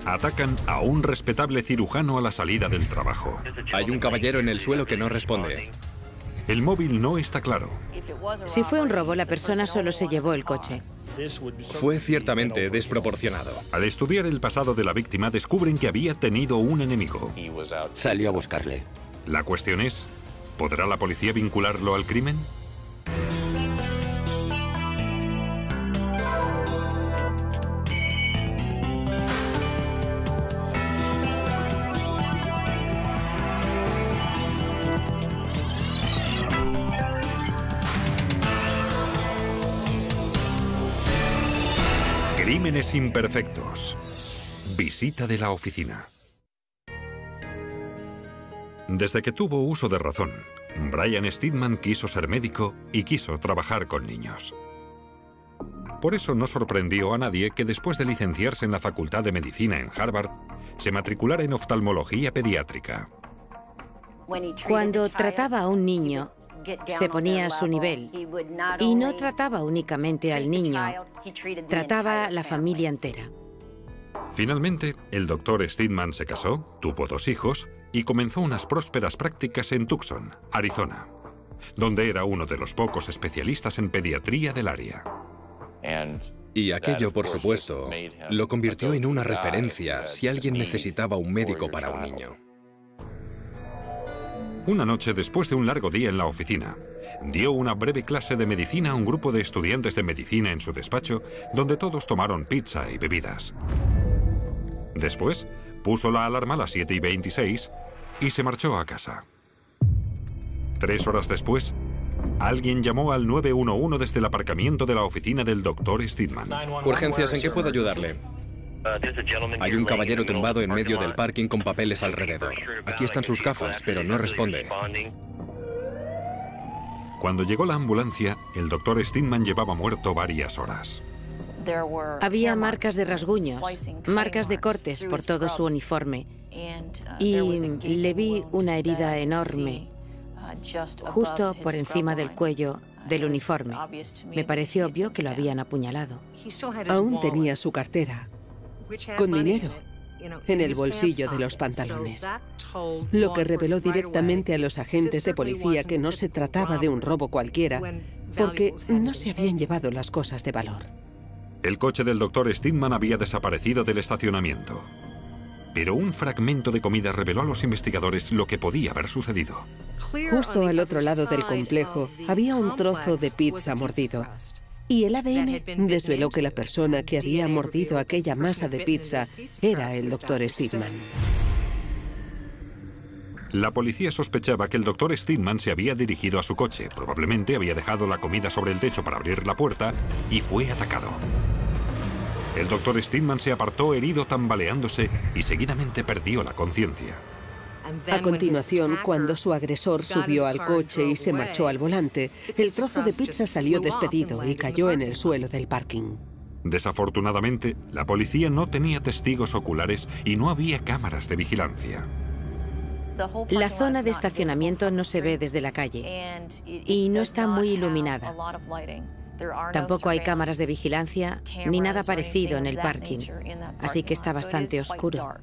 Atacan a un respetable cirujano a la salida del trabajo. Hay un caballero en el suelo que no responde. El móvil no está claro. Si fue un robo, la persona solo se llevó el coche. Fue ciertamente desproporcionado. Al estudiar el pasado de la víctima, descubren que había tenido un enemigo. Salió a buscarle. La cuestión es, ¿podrá la policía vincularlo al crimen? Crímenes imperfectos. Visita de la oficina. Desde que tuvo uso de razón, Brian Steadman quiso ser médico y quiso trabajar con niños. Por eso no sorprendió a nadie que después de licenciarse en la Facultad de Medicina en Harvard, se matriculara en oftalmología pediátrica. Cuando trataba a un niño, se ponía a su nivel y no trataba únicamente al niño, trataba a la familia entera. Finalmente, el doctor Steadman se casó, tuvo 2 hijos y comenzó unas prósperas prácticas en Tucson, Arizona, donde era uno de los pocos especialistas en pediatría del área. Y aquello, por supuesto, lo convirtió en una referencia si alguien necesitaba un médico para un niño. Una noche, después de un largo día en la oficina, dio una breve clase de medicina a un grupo de estudiantes de medicina en su despacho, donde todos tomaron pizza y bebidas. Después, puso la alarma a las 7:26 y se marchó a casa. 3 horas después, alguien llamó al 911 desde el aparcamiento de la oficina del Dr. Steadman. Urgencias, ¿en qué puedo ayudarle? Hay un caballero tumbado en medio del parking con papeles alrededor. Aquí están sus gafas, pero no responde. Cuando llegó la ambulancia, el Dr. Steadman llevaba muerto varias horas. Había marcas de rasguños, marcas de cortes por todo su uniforme. Y le vi una herida enorme, justo por encima del cuello del uniforme. Me pareció obvio que lo habían apuñalado. Aún tenía su cartera, con dinero, en el bolsillo de los pantalones. Lo que reveló directamente a los agentes de policía que no se trataba de un robo cualquiera, porque no se habían llevado las cosas de valor. El coche del Dr. Steadman había desaparecido del estacionamiento. Pero un fragmento de comida reveló a los investigadores lo que podía haber sucedido. Justo al otro lado del complejo había un trozo de pizza mordido. Y el ADN desveló que la persona que había mordido aquella masa de pizza era el Dr. Steadman. La policía sospechaba que el Dr. Steadman se había dirigido a su coche. Probablemente había dejado la comida sobre el techo para abrir la puerta y fue atacado. El Dr. Steadman se apartó herido tambaleándose y seguidamente perdió la conciencia. A continuación, cuando su agresor subió al coche y se marchó al volante, el trozo de pizza salió despedido y cayó en el suelo del parking. Desafortunadamente, la policía no tenía testigos oculares y no había cámaras de vigilancia. La zona de estacionamiento no se ve desde la calle y no está muy iluminada. Tampoco hay cámaras de vigilancia ni nada parecido en el parking, así que está bastante oscuro.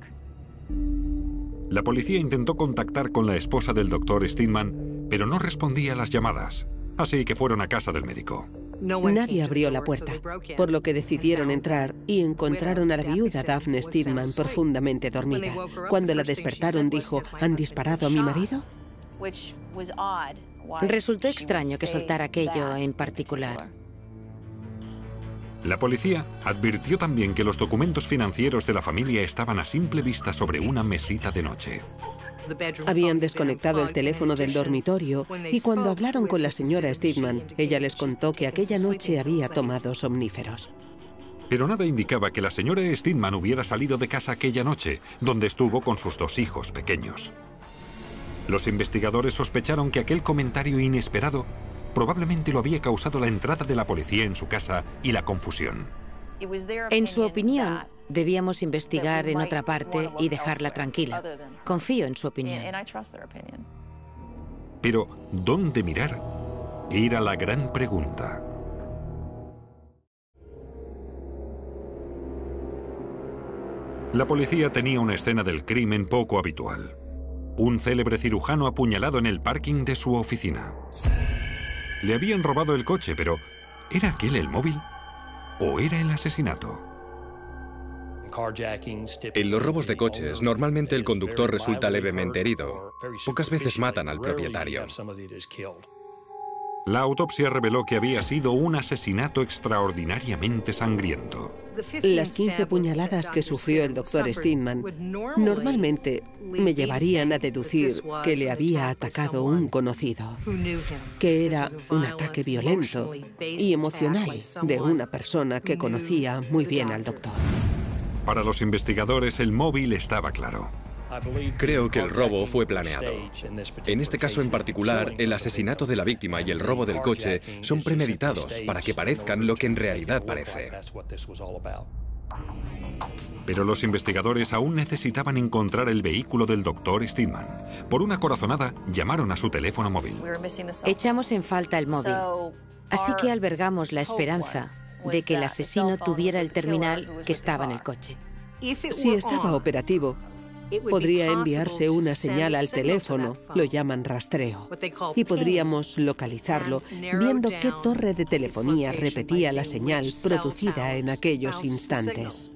La policía intentó contactar con la esposa del Dr. Steadman, pero no respondía a las llamadas, así que fueron a casa del médico. Nadie abrió la puerta, por lo que decidieron entrar y encontraron a la viuda Daphne Steadman profundamente dormida. Cuando la despertaron dijo, ¿han disparado a mi marido? Resultó extraño que soltara aquello en particular. La policía advirtió también que los documentos financieros de la familia estaban a simple vista sobre una mesita de noche. Habían desconectado el teléfono del dormitorio y cuando hablaron con la señora Steadman, ella les contó que aquella noche había tomado somníferos. Pero nada indicaba que la señora Steadman hubiera salido de casa aquella noche, donde estuvo con sus 2 hijos pequeños. Los investigadores sospecharon que aquel comentario inesperado probablemente lo había causado la entrada de la policía en su casa y la confusión. En su opinión, debíamos investigar en otra parte y dejarla tranquila. Confío en su opinión. Pero, ¿dónde mirar? Era la gran pregunta. La policía tenía una escena del crimen poco habitual. Un célebre cirujano apuñalado en el parking de su oficina. Le habían robado el coche, pero ¿era aquel el móvil? ¿O era el asesinato? En los robos de coches, normalmente el conductor resulta levemente herido. Pocas veces matan al propietario. La autopsia reveló que había sido un asesinato extraordinariamente sangriento. Las 15 puñaladas que sufrió el Dr. Steadman normalmente me llevarían a deducir que le había atacado un conocido, que era un ataque violento y emocional de una persona que conocía muy bien al doctor. Para los investigadores, el móvil estaba claro. Creo que el robo fue planeado. En este caso en particular, el asesinato de la víctima y el robo del coche son premeditados para que parezcan lo que en realidad parece. Pero los investigadores aún necesitaban encontrar el vehículo del Dr. Steadman. Por una corazonada, llamaron a su teléfono móvil. Echamos en falta el móvil, así que albergamos la esperanza de que el asesino tuviera el terminal que estaba en el coche. Si estaba operativo, podría enviarse una señal al teléfono, lo llaman rastreo, y podríamos localizarlo viendo qué torre de telefonía repetía la señal producida en aquellos instantes.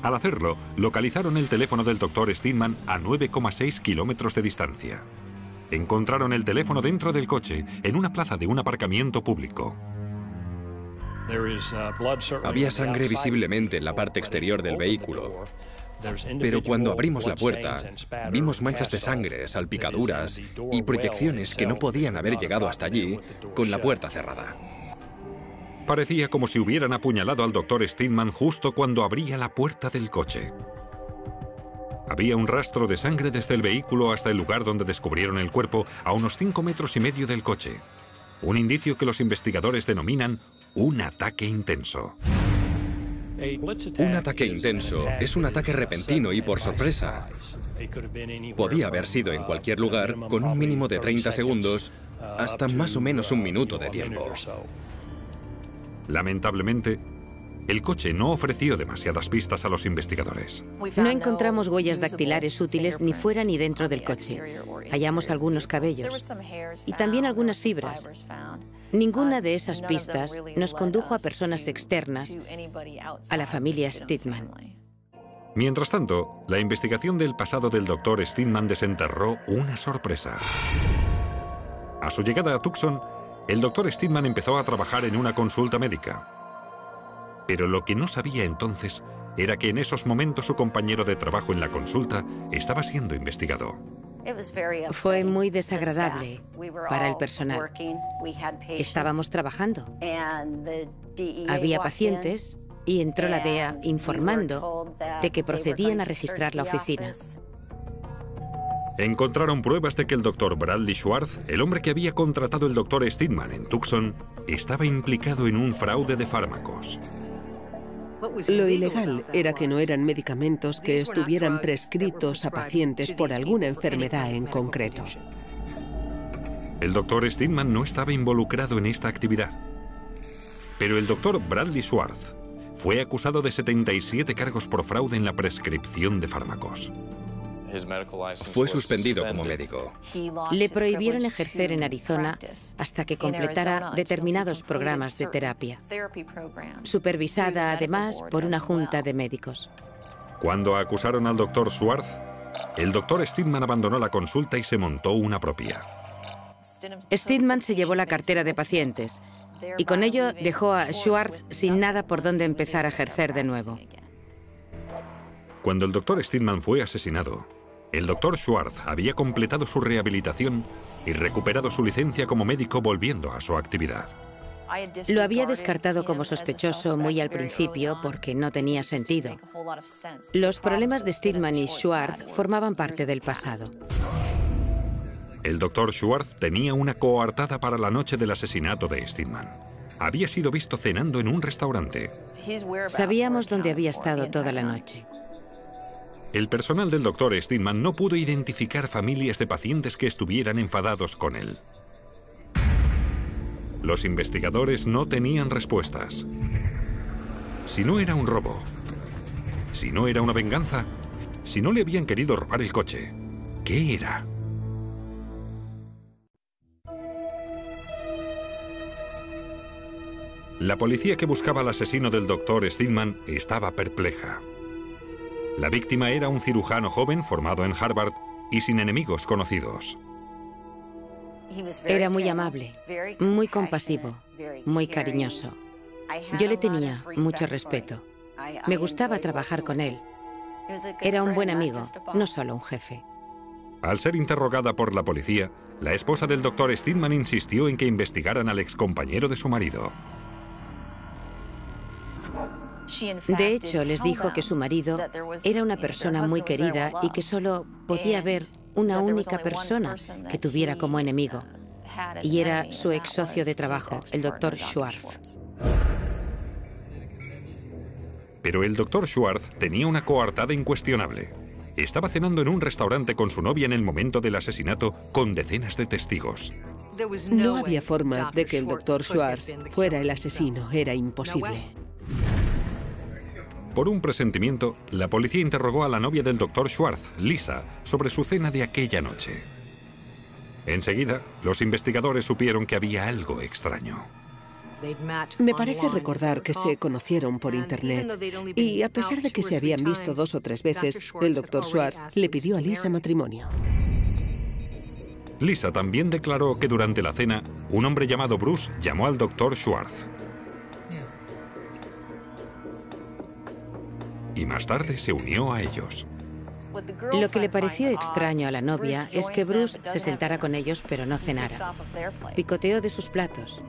Al hacerlo, localizaron el teléfono del Dr. Steadman a 9,6 kilómetros de distancia. Encontraron el teléfono dentro del coche, en una plaza de un aparcamiento público. Había sangre visiblemente en la parte exterior del vehículo. Pero cuando abrimos la puerta, vimos manchas de sangre, salpicaduras y proyecciones que no podían haber llegado hasta allí con la puerta cerrada. Parecía como si hubieran apuñalado al Dr. Steadman justo cuando abría la puerta del coche. Había un rastro de sangre desde el vehículo hasta el lugar donde descubrieron el cuerpo, a unos 5,5 metros del coche. Un indicio que los investigadores denominan un ataque intenso. Un ataque intenso es un ataque repentino y por sorpresa. Podía haber sido en cualquier lugar con un mínimo de 30 segundos hasta más o menos un minuto de tiempo. Lamentablemente, el coche no ofreció demasiadas pistas a los investigadores. No encontramos huellas dactilares útiles ni fuera ni dentro del coche. Hallamos algunos cabellos y también algunas fibras. Ninguna de esas pistas nos condujo a personas externas a la familia Steadman. Mientras tanto, la investigación del pasado del Dr. Steadman desenterró una sorpresa. A su llegada a Tucson, el Dr. Steadman empezó a trabajar en una consulta médica. Pero lo que no sabía entonces era que en esos momentos su compañero de trabajo en la consulta estaba siendo investigado. Fue muy desagradable para el personal. Estábamos trabajando. Había pacientes y entró la DEA informando de que procedían a registrar la oficina. Encontraron pruebas de que el Dr. Bradley Schwartz, el hombre que había contratado el Dr. Steadman en Tucson, estaba implicado en un fraude de fármacos. Lo ilegal era que no eran medicamentos que estuvieran prescritos a pacientes por alguna enfermedad en concreto. El Dr. Steadman no estaba involucrado en esta actividad. Pero el Dr. Bradley Schwartz fue acusado de 77 cargos por fraude en la prescripción de fármacos. Fue suspendido como médico. Le prohibieron ejercer en Arizona hasta que completara determinados programas de terapia, supervisada además por una junta de médicos. Cuando acusaron al Dr. Schwartz, el Dr. Steadman abandonó la consulta y se montó una propia. Steadman se llevó la cartera de pacientes y con ello dejó a Schwartz sin nada por donde empezar a ejercer de nuevo. Cuando el Dr. Steadman fue asesinado, el Dr. Schwartz había completado su rehabilitación y recuperado su licencia como médico, volviendo a su actividad. Lo había descartado como sospechoso muy al principio porque no tenía sentido. Los problemas de Steadman y Schwartz formaban parte del pasado. El Dr. Schwartz tenía una coartada para la noche del asesinato de Steadman. Había sido visto cenando en un restaurante. Sabíamos dónde había estado toda la noche. El personal del Dr. Steadman no pudo identificar familias de pacientes que estuvieran enfadados con él. Los investigadores no tenían respuestas. Si no era un robo, Si no era una venganza, si no le habían querido robar el coche, ¿qué era? La policía que buscaba al asesino del Dr. Steadman estaba perpleja. La víctima era un cirujano joven formado en Harvard y sin enemigos conocidos. Era muy amable, muy compasivo, muy cariñoso. Yo le tenía mucho respeto. Me gustaba trabajar con él. Era un buen amigo, no solo un jefe. Al ser interrogada por la policía, la esposa del Dr. Steadman insistió en que investigaran al excompañero de su marido. De hecho, les dijo que su marido era una persona muy querida y que solo podía haber una única persona que tuviera como enemigo, y era su ex socio de trabajo, el Dr. Schwartz. Pero el Dr. Schwartz tenía una coartada incuestionable. Estaba cenando en un restaurante con su novia en el momento del asesinato, con decenas de testigos. No había forma de que el Dr. Schwartz fuera el asesino, era imposible. Por un presentimiento, la policía interrogó a la novia del Dr. Schwartz, Lisa, sobre su cena de aquella noche. Enseguida, los investigadores supieron que había algo extraño. Me parece recordar que se conocieron por internet y a pesar de que se habían visto 2 o 3 veces, el Dr. Schwartz le pidió a Lisa matrimonio. Lisa también declaró que durante la cena, un hombre llamado Bruce llamó al Dr. Schwartz. Y más tarde se unió a ellos. Lo que le pareció extraño a la novia es que Bruce se sentara con ellos pero no cenara. Picoteó de sus platos.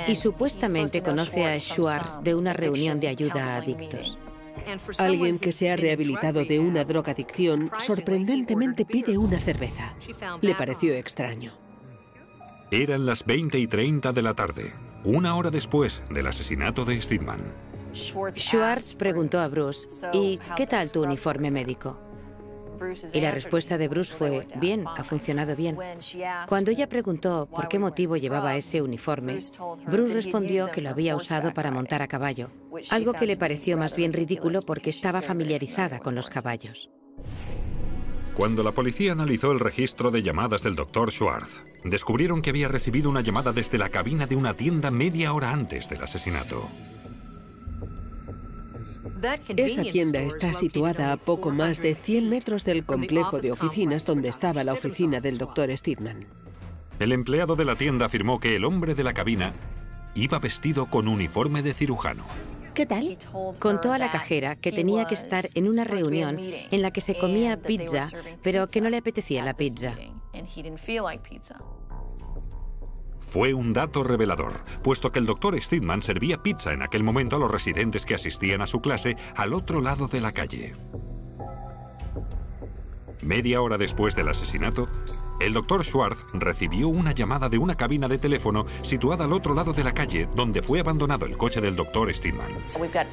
Y supuestamente conoce a Schwartz de una reunión de ayuda a adictos. Alguien que se ha rehabilitado de una drogadicción sorprendentemente pide una cerveza. Le pareció extraño. Eran las 20:30 de la tarde, una hora después del asesinato de Steadman. Schwartz preguntó a Bruce, ¿y qué tal tu uniforme médico? Y la respuesta de Bruce fue, bien, ha funcionado bien. Cuando ella preguntó por qué motivo llevaba ese uniforme, Bruce respondió que lo había usado para montar a caballo, algo que le pareció más bien ridículo porque estaba familiarizada con los caballos. Cuando la policía analizó el registro de llamadas del Dr. Schwartz, descubrieron que había recibido una llamada desde la cabina de una tienda media hora antes del asesinato. Esa tienda está situada a poco más de 100 metros del complejo de oficinas donde estaba la oficina del Dr. Steadman. El empleado de la tienda afirmó que el hombre de la cabina iba vestido con uniforme de cirujano. ¿Qué tal? Contó a la cajera que tenía que estar en una reunión en la que se comía pizza, pero que no le apetecía la pizza. Fue un dato revelador, puesto que el Dr. Steadman servía pizza en aquel momento a los residentes que asistían a su clase al otro lado de la calle. Media hora después del asesinato, el Dr. Schwartz recibió una llamada de una cabina de teléfono situada al otro lado de la calle, donde fue abandonado el coche del Dr. Steadman.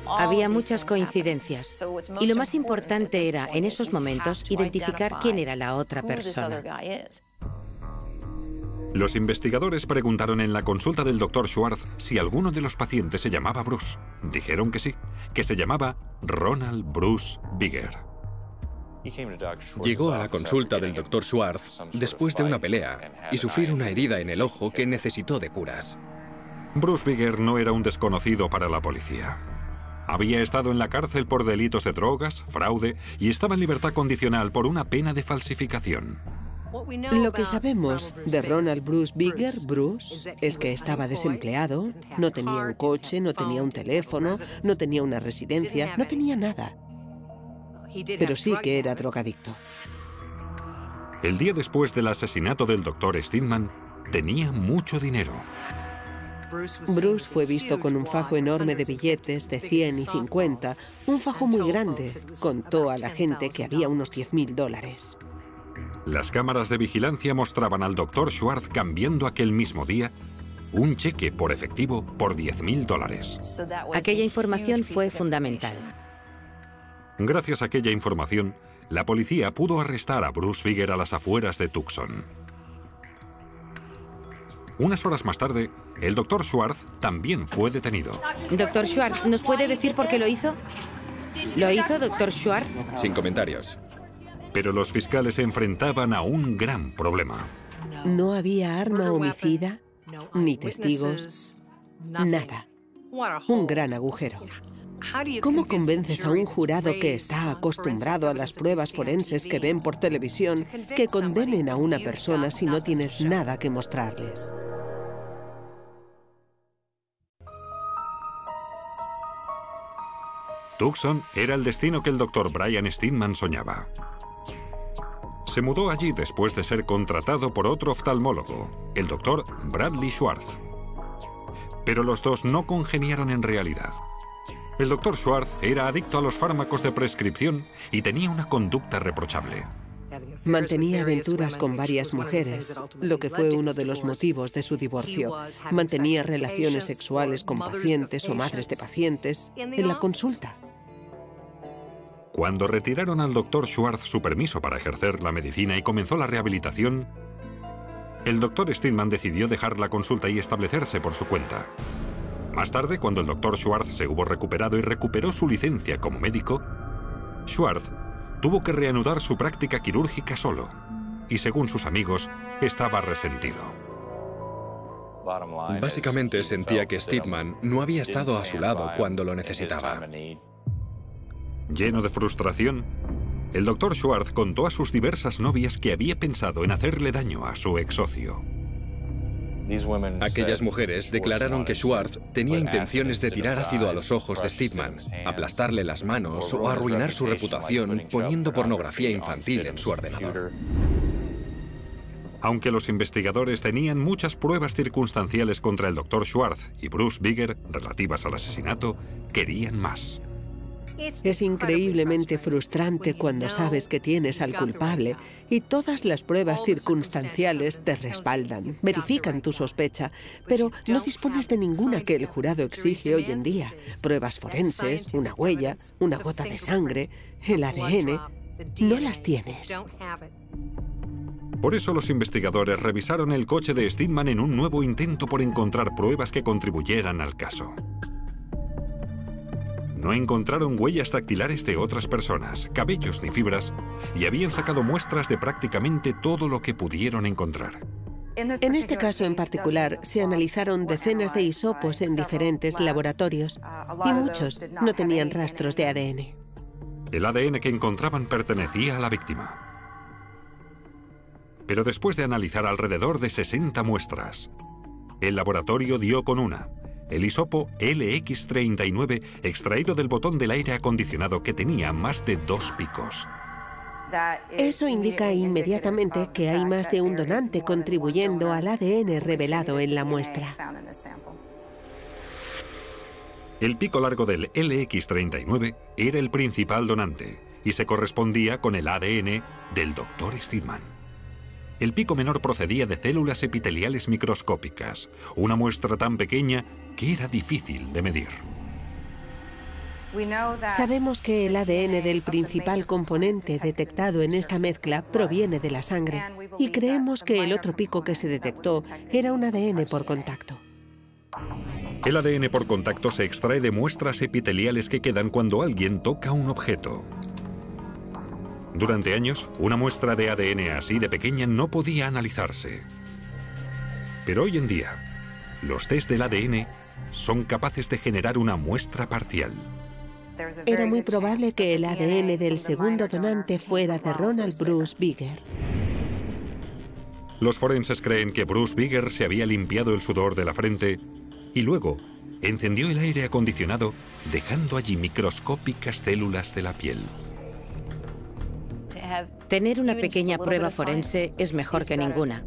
Había muchas coincidencias, y lo más importante era, en esos momentos, identificar quién era la otra persona. Los investigadores preguntaron en la consulta del Dr. Schwartz si alguno de los pacientes se llamaba Bruce. Dijeron que sí, que se llamaba Ronald Bruce Bigger. Llegó a la consulta del Dr. Schwartz después de una pelea y sufrir una herida en el ojo que necesitó de curas. Bruce Bigger no era un desconocido para la policía. Había estado en la cárcel por delitos de drogas, fraude y estaba en libertad condicional por una pena de falsificación. Lo que sabemos de Ronald Bruce Bigger, Bruce, es que estaba desempleado, no tenía un coche, no tenía un teléfono, no tenía una residencia, no tenía nada. Pero sí que era drogadicto. El día después del asesinato del Dr. Steadman, tenía mucho dinero. Bruce fue visto con un fajo enorme de billetes de 100 y 50, un fajo muy grande. Contó a la gente que había unos $10.000. Las cámaras de vigilancia mostraban al Dr. Schwartz cambiando aquel mismo día un cheque por efectivo por $10.000. Aquella información fue fundamental. Gracias a aquella información, la policía pudo arrestar a Bruce Bigger a las afueras de Tucson. Unas horas más tarde, el Dr. Schwartz también fue detenido. Dr. Schwartz, ¿nos puede decir por qué lo hizo? ¿Lo hizo, doctor Schwartz? Sin comentarios. Pero los fiscales se enfrentaban a un gran problema. No había arma homicida, ni testigos, nada. Un gran agujero. ¿Cómo convences a un jurado que está acostumbrado a las pruebas forenses que ven por televisión que condenen a una persona si no tienes nada que mostrarles? Tucson era el destino que el doctor Brian Steadman soñaba. Se mudó allí después de ser contratado por otro oftalmólogo, el doctor Bradley Schwartz. Pero los dos no congeniaron en realidad. El doctor Schwartz era adicto a los fármacos de prescripción y tenía una conducta reprochable. Mantenía aventuras con varias mujeres, lo que fue uno de los motivos de su divorcio. Mantenía relaciones sexuales con pacientes o madres de pacientes en la consulta. Cuando retiraron al doctor Schwartz su permiso para ejercer la medicina y comenzó la rehabilitación, el doctor Steadman decidió dejar la consulta y establecerse por su cuenta. Más tarde, cuando el doctor Schwartz se hubo recuperado y recuperó su licencia como médico, Schwartz tuvo que reanudar su práctica quirúrgica solo y, según sus amigos, estaba resentido. Básicamente sentía que Steadman no había estado a su lado cuando lo necesitaba. Lleno de frustración, el doctor Schwartz contó a sus diversas novias que había pensado en hacerle daño a su ex socio. Aquellas mujeres declararon que Schwartz tenía intenciones de tirar ácido a los ojos de Steadman, aplastarle las manos o arruinar su reputación poniendo pornografía infantil en su ordenador. Aunque los investigadores tenían muchas pruebas circunstanciales contra el doctor Schwartz y Bruce Bigger relativas al asesinato, querían más. Es increíblemente frustrante cuando sabes que tienes al culpable y todas las pruebas circunstanciales te respaldan, verifican tu sospecha, pero no dispones de ninguna que el jurado exige hoy en día. Pruebas forenses, una huella, una gota de sangre, el ADN. No las tienes. Por eso los investigadores revisaron el coche de Steadman en un nuevo intento por encontrar pruebas que contribuyeran al caso. No encontraron huellas dactilares de otras personas, cabellos ni fibras, y habían sacado muestras de prácticamente todo lo que pudieron encontrar. En este caso en particular, se analizaron decenas de hisopos en diferentes laboratorios, y muchos no tenían rastros de ADN. El ADN que encontraban pertenecía a la víctima. Pero después de analizar alrededor de 60 muestras, el laboratorio dio con una. El hisopo LX39 extraído del botón del aire acondicionado que tenía más de 2 picos. Eso indica inmediatamente que hay más de un donante contribuyendo al ADN revelado en la muestra. El pico largo del LX39 era el principal donante y se correspondía con el ADN del Dr. Steadman. El pico menor procedía de células epiteliales microscópicas, una muestra tan pequeña que era difícil de medir. Sabemos que el ADN del principal componente detectado en esta mezcla proviene de la sangre y creemos que el otro pico que se detectó era un ADN por contacto. El ADN por contacto se extrae de muestras epiteliales que quedan cuando alguien toca un objeto. Durante años, una muestra de ADN así de pequeña no podía analizarse. Pero hoy en día, los test del ADN son capaces de generar una muestra parcial. Era muy probable que el ADN del segundo donante fuera de Ronald Bruce Bigger. Los forenses creen que Bruce Bigger se había limpiado el sudor de la frente y luego encendió el aire acondicionado, dejando allí microscópicas células de la piel. Tener una pequeña prueba forense es mejor que ninguna.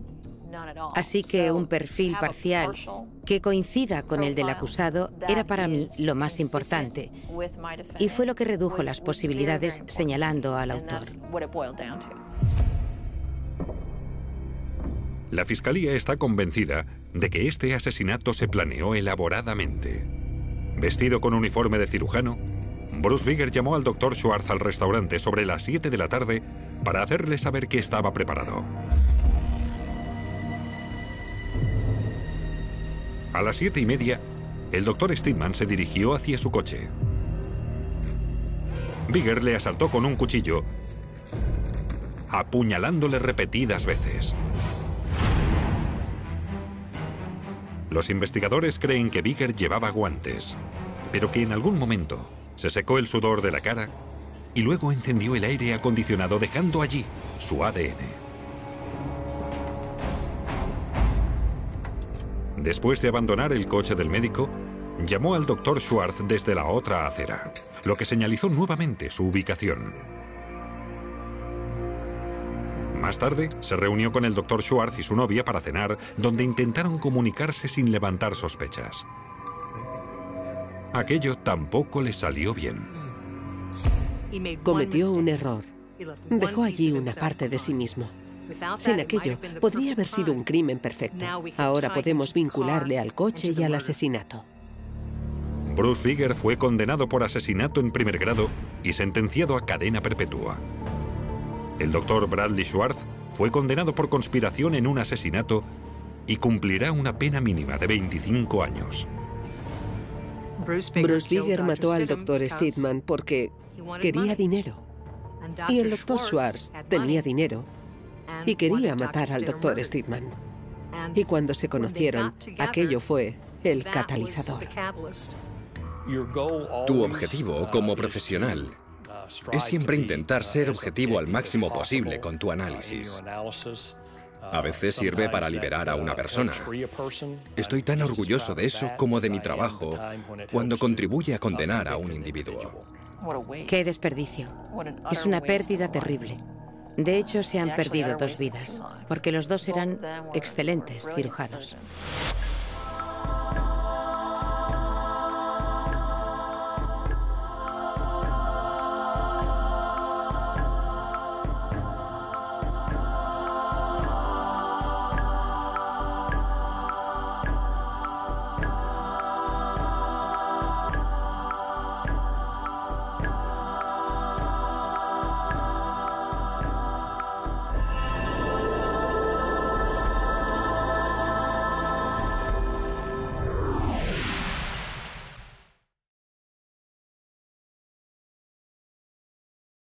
Así que un perfil parcial que coincida con el del acusado era para mí lo más importante, y fue lo que redujo las posibilidades señalando al autor. La fiscalía está convencida de que este asesinato se planeó elaboradamente. Vestido con uniforme de cirujano, Bruce Bigger llamó al Dr. Schwartz al restaurante sobre las 7 de la tarde para hacerle saber que estaba preparado. A las 7:30, el Dr. Steadman se dirigió hacia su coche. Bigger le asaltó con un cuchillo, apuñalándole repetidas veces. Los investigadores creen que Bigger llevaba guantes, pero que en algún momento se secó el sudor de la cara y luego encendió el aire acondicionado dejando allí su ADN. Después de abandonar el coche del médico, llamó al Dr. Schwartz desde la otra acera, lo que señalizó nuevamente su ubicación. Más tarde, se reunió con el Dr. Schwartz y su novia para cenar, donde intentaron comunicarse sin levantar sospechas. Aquello tampoco le salió bien. Cometió un error. Dejó allí una parte de sí mismo. Sin aquello, podría haber sido un crimen perfecto. Ahora podemos vincularle al coche y al asesinato. Bruce Bigger fue condenado por asesinato en primer grado y sentenciado a cadena perpetua. El Dr. Bradley Schwartz fue condenado por conspiración en un asesinato y cumplirá una pena mínima de 25 años. Bruce Bigger mató al Dr. Steadman porque quería dinero. Y el Dr. Schwartz tenía dinero y quería matar al Dr. Steadman. Y cuando se conocieron, aquello fue el catalizador. Tu objetivo como profesional es siempre intentar ser objetivo al máximo posible con tu análisis. A veces sirve para liberar a una persona. Estoy tan orgulloso de eso como de mi trabajo cuando contribuye a condenar a un individuo. ¡Qué desperdicio! Es una pérdida terrible. De hecho, se han perdido 2 vidas, porque los 2 eran excelentes cirujanos.